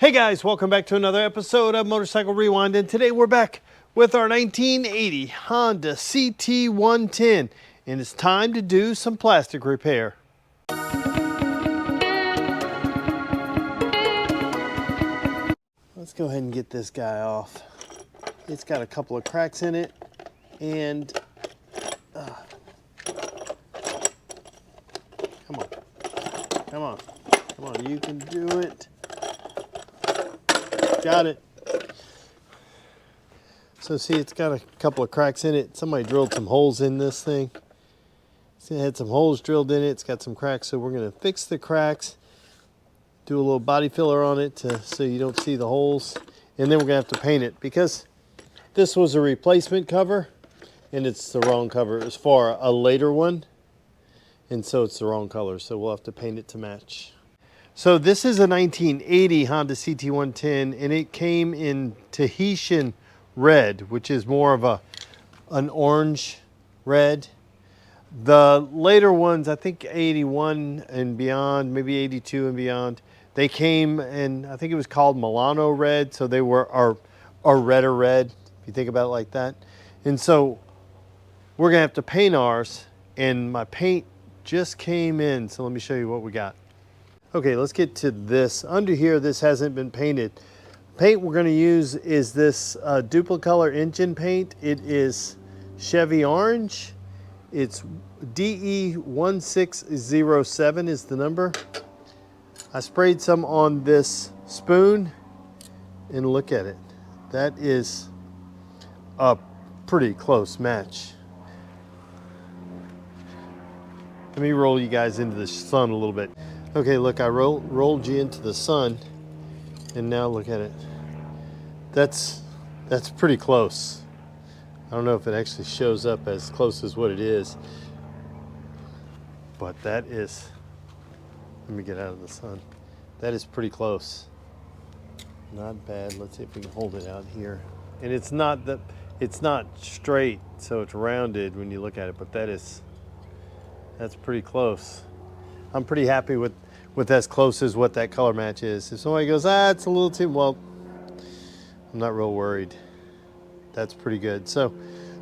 Hey guys, welcome back to another episode of Motorcycle Rewind, and today we're back with our 1980 Honda CT110, and it's time to do some plastic repair. Let's go ahead and get this guy off. It's got a couple of cracks in it, and come on, you can do it. Got it. So see, it's got a couple of cracks in it. Somebody drilled some holes in this thing. See, it had some holes drilled in it. It's got some cracks, so we're going to fix the cracks, do a little body filler on it so you don't see the holes, and then we're going to have to paint it because this was a replacement cover, and it's the wrong cover. It was for a later one, and so it's the wrong color, so we'll have to paint it to match. So this is a 1980 Honda CT110, and it came in Tahitian red, which is more of an orange red. The later ones, I think 81 and beyond, maybe 82 and beyond, they came in, I think it was called Milano red, so they were our redder red, if you think about it like that. And so we're gonna have to paint ours, and my paint just came in, so let me show you what we got. Okay, let's get to this. Under here, this hasn't been painted. Paint we're gonna use is this Dupli-Color engine paint. It is Chevy orange. It's DE1607 is the number. I sprayed some on this spoon, and look at it. That is a pretty close match. Let me roll you guys into the sun a little bit. Okay, look, I rolled you into the sun, and now look at it. That's pretty close. I don't know if it actually shows up as close as what it is, but that is, let me get out of the sun. That is pretty close. Not bad. Let's see if we can hold it out here. And it's not straight, so it's rounded when you look at it, but that's pretty close. I'm pretty happy with as close as what that color match is. If somebody goes, it's a little too, well, I'm not real worried. That's pretty good. So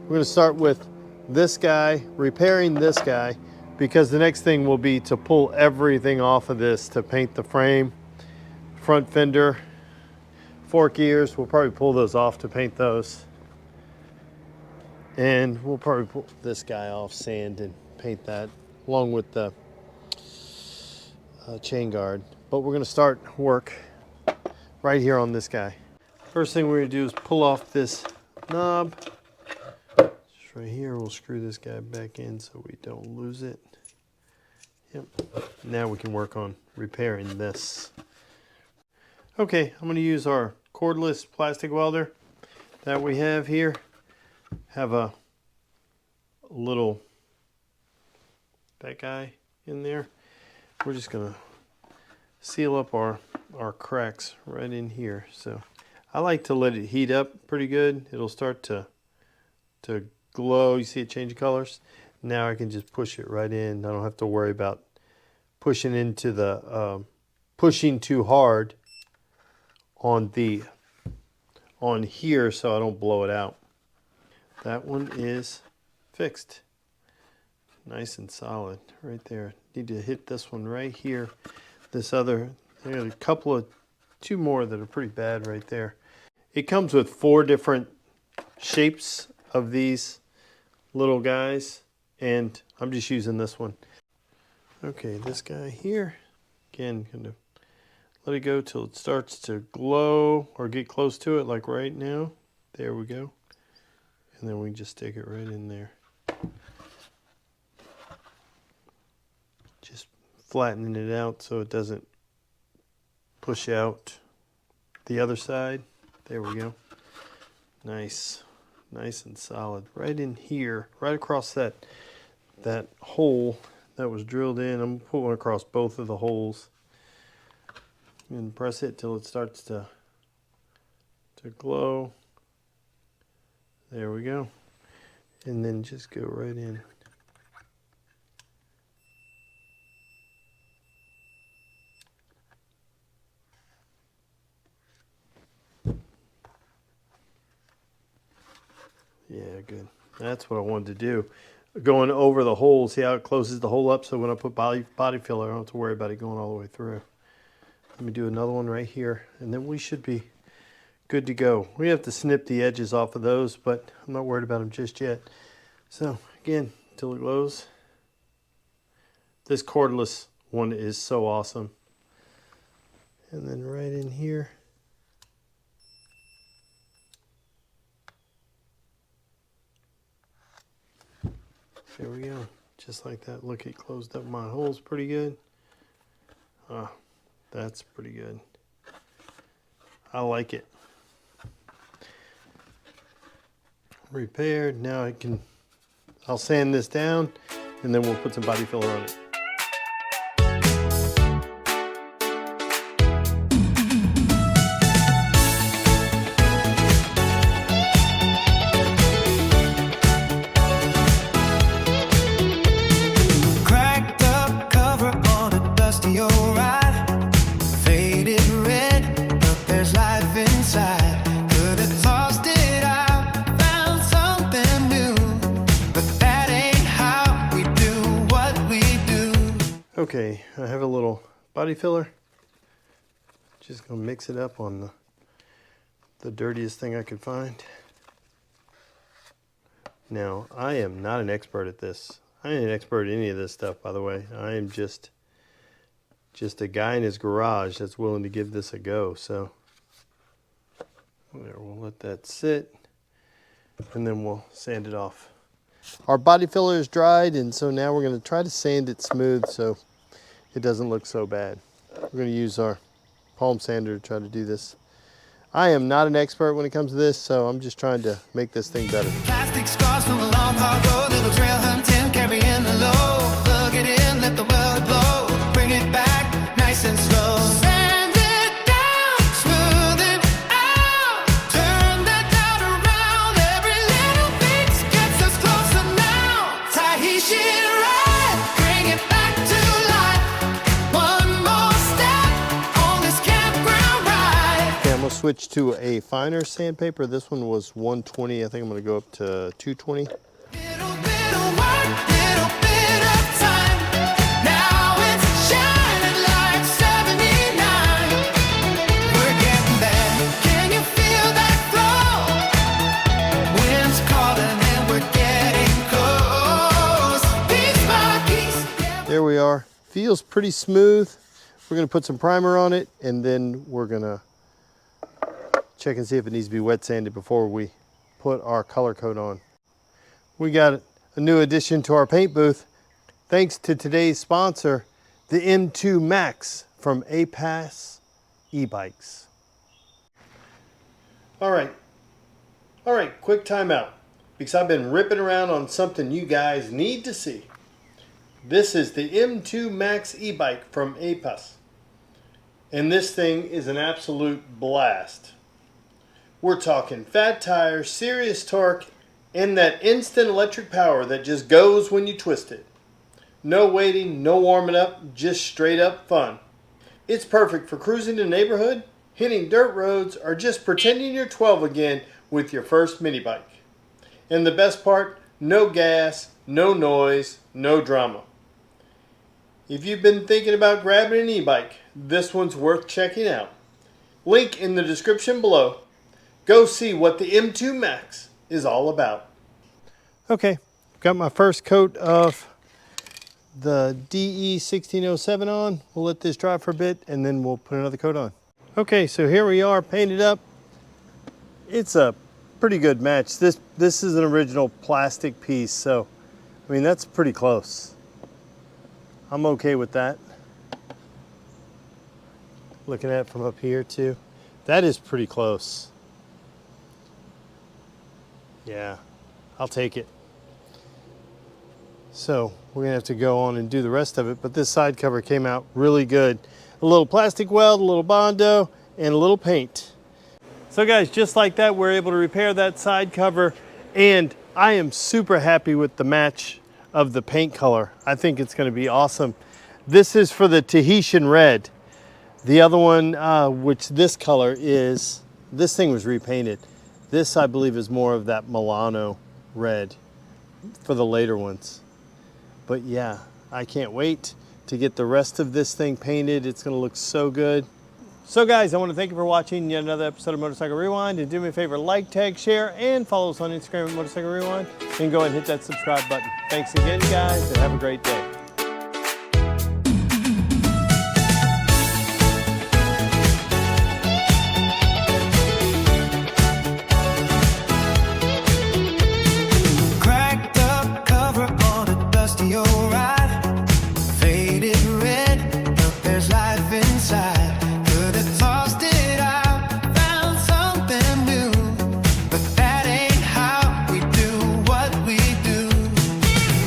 we're going to start with this guy, repairing this guy, because the next thing will be to pull everything off of this to paint the frame, front fender, fork ears. We'll probably pull those off to paint those. And we'll probably pull this guy off, sand, and paint that along with the chain guard. But we're going to start work right here on this guy. First thing we're going to do is pull off this knob. Just right here, we'll screw this guy back in so we don't lose it. Yep. Now we can work on repairing this. Okay, I'm going to use our cordless plastic welder that we have here. Have a little, that guy in there. We're just going to seal up our cracks right in here. So I like to let it heat up pretty good. It'll start to glow. You see it change colors? Now I can just push it right in. I don't have to worry about pushing into the pushing too hard on here so I don't blow it out. That one is fixed. Nice and solid right there. Need to hit this one right here. This other, there's two more that are pretty bad right there. It comes with 4 different shapes of these little guys, and I'm just using this one. Okay, this guy here, again, gonna let it go till it starts to glow or get close to it, like right now. There we go. And then we just stick it right in there. Just flattening it out so it doesn't push out the other side. There we go. Nice and solid. Right in here, right across that hole that was drilled in. I'm gonna put one across both of the holes and press it till it starts to glow. There we go. And then just go right in. Yeah, good. That's what I wanted to do. Going over the hole, see how it closes the hole up, so when I put body filler, I don't have to worry about it going all the way through. Let me do another one right here, and then we should be good to go. We have to snip the edges off of those, but I'm not worried about them just yet. So again, till it glows. This cordless one is so awesome. And then right in here. There we go. Just like that. Look, it closed up my holes pretty good. Ah, that's pretty good. I like it. Repaired. Now I'll sand this down and then we'll put some body filler on it. Okay, I have a little body filler. Just gonna mix it up on the dirtiest thing I could find. Now, I am not an expert at this. I ain't an expert at any of this stuff, by the way. I am just a guy in his garage that's willing to give this a go. So there, we'll let that sit and then we'll sand it off. Our body filler is dried, and so now we're going to try to sand it smooth so it doesn't look so bad. We're going to use our palm sander to try to do this. I am not an expert when it comes to this, so I'm just trying to make this thing better. Plastic scars from a long hard road, little trail hunting, carrying the load. Plug it in, let the welder blow. Bring it back, nice and slow. Sand it down, smooth it out. Turn that doubt around. Every little fix gets us closer now. Tahitian ride, bring it back to life. One more step on this campground ride. Okay, I'm going to switch to a finer sandpaper. This one was 120. I think I'm going to go up to 220. Little bit of work, little bit of time. Now it's shining like 79. We're getting there. Can you feel that flow? Wind's calling and we're getting close. Piece by piece. There we are. Feels pretty smooth. We're going to put some primer on it, and then we're going to check and see if it needs to be wet sanded before we put our color coat on. We got a new addition to our paint booth. Thanks to today's sponsor, the M2 Max from Apia e-bikes. All right, quick timeout because I've been ripping around on something you guys need to see. This is the M2 Max e-bike from Apia, and this thing is an absolute blast. We're talking fat tires, serious torque, and that instant electric power that just goes when you twist it. No waiting, no warming up, just straight up fun. It's perfect for cruising the neighborhood, hitting dirt roads, or just pretending you're 12 again with your first mini bike. And the best part, no gas, no noise, no drama. If you've been thinking about grabbing an e-bike, this one's worth checking out. Link in the description below. Go see what the M2 Max is all about. Okay, got my first coat of the DE1607 on. We'll let this dry for a bit and then we'll put another coat on. Okay, so here we are painted up. It's a pretty good match. This is an original plastic piece, so I mean that's pretty close. I'm okay with that. Looking at it from up here too. That is pretty close. Yeah, I'll take it. So we're gonna have to go on and do the rest of it, but this side cover came out really good. A little plastic weld, a little Bondo, and a little paint. So guys, just like that, we're able to repair that side cover, and I am super happy with the match of the paint color. I think it's gonna be awesome. This is for the Tahitian red. The other one, which this color is, this thing was repainted. This, I believe, is more of that Milano red for the later ones. But yeah, I can't wait to get the rest of this thing painted. It's gonna look so good. So guys, I want to thank you for watching yet another episode of Motorcycle Rewind. And do me a favor, like, tag, share, and follow us on Instagram at Motorcycle Rewind. And go ahead and hit that subscribe button. Thanks again, guys, and have a great day. Cracked up cover on a dusty old ride. Faded red, but there's life inside. Could have tossed it out, found something new. But that ain't how we do what we do.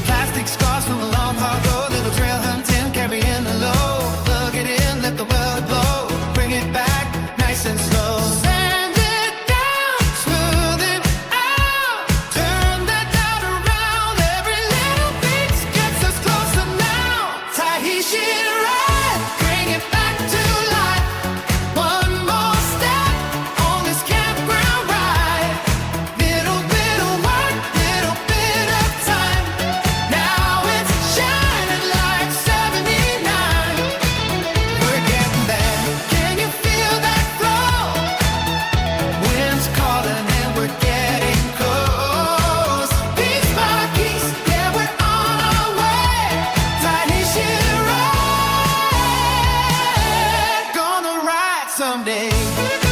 Plastic scars from a long hard road, little trail hunting, carrying the load. Plug it in, let the weld blow. Bring it back, nice and slow. Sand it down, smooth it out. Turn that dial around. Every little fix gets us closer now. Tahitian ride, bring it back to life. One more step on this campground ride. Little bit of work, little bit of time. Now it's shining like 79. We're getting there. Can you feel that flow? Wind's calling and we're getting close. Piece by piece, yeah, we're on our way. Tahitian ride, gonna ride someday.